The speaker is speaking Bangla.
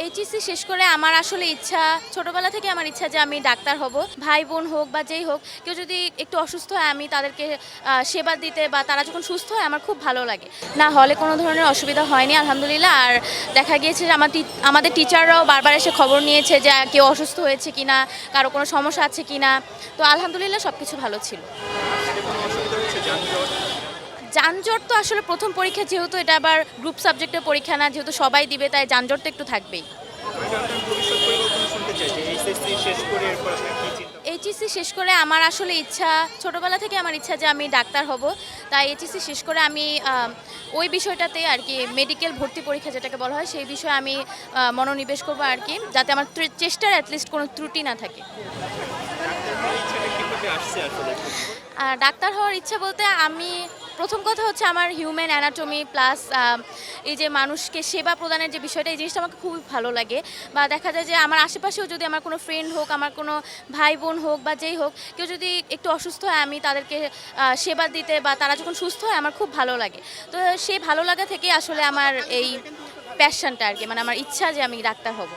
এইচএসসি শেষ করে আমার আসলে ইচ্ছা, ছোটবেলা থেকে আমার ইচ্ছা যে আমি ডাক্তার হব। ভাই বোন হোক বা যেই হোক, কেউ যদি একটু অসুস্থ হয় আমি তাদেরকে সেবা দিতে বা তারা যখন সুস্থ হয় আমার খুব ভালো লাগে। না, হলে কোনো ধরনের অসুবিধা হয়নি আলহামদুলিল্লাহ। আর দেখা গিয়েছে যে আমাদের টিচাররাও বারবার এসে খবর নিয়েছে যে কেউ অসুস্থ হয়েছে কিনা, কারো কোনো সমস্যা আছে কিনা। তো আলহামদুলিল্লাহ সবকিছু ভালো ছিল। আসতে কোনো অসুবিধা হচ্ছে যানজট? যানজট তো আসলে প্রথম পরীক্ষা, যেহেতু এটা আবার গ্রুপ সাবজেক্টের পরীক্ষা না, যেহেতু সবাই দিবে তাই যানজট তো একটু থাকবেই। আমি আপনার ভবিষ্যৎ পরিকল্পনা শুনতে চাই যে এইচএসসি শেষ করে এরপর আপনার কি চিন্তা? এইচএসসি শেষ করে আমার আসলে ইচ্ছা, ছোটবেলা থেকে আমার ইচ্ছা যে আমি ডাক্তার হব। তাই এইচএসসি শেষ করে আমি ওই বিষয়টাতে আর কি, মেডিকেল ভর্তি পরীক্ষা যেটাকে বলা হয় সেই বিষয়ে আমি মনোনিবেশ করবো আর কি, যাতে আমার চেষ্টার অ্যাটলিস্ট কোনো ত্রুটি না থাকে। ডাক্তার হওয়ার ইচ্ছাটা কিভাবে আসছে আসলে? আর ডাক্তার হওয়ার ইচ্ছা বলতে আমি, প্রথম কথা হচ্ছে আমার হিউম্যান অ্যানাটমি প্লাস এই যে মানুষকে সেবা প্রদানের যে বিষয়টা, এই জিনিসটা আমাকে খুবই ভালো লাগে। বা দেখা যায় যে আমার আশেপাশেও যদি আমার কোনো ফ্রেন্ড হোক, আমার কোনো ভাই বোন হোক বা যেই হোক, কেউ যদি একটু অসুস্থ হয় আমি তাদেরকে সেবা দিতে বা তারা যখন সুস্থ হয় আমার খুব ভালো লাগে। তো সেই ভালো লাগা থেকেই আসলে আমার এই প্যাশনটা আর কি, মানে আমার ইচ্ছা যে আমি ডাক্তার হব।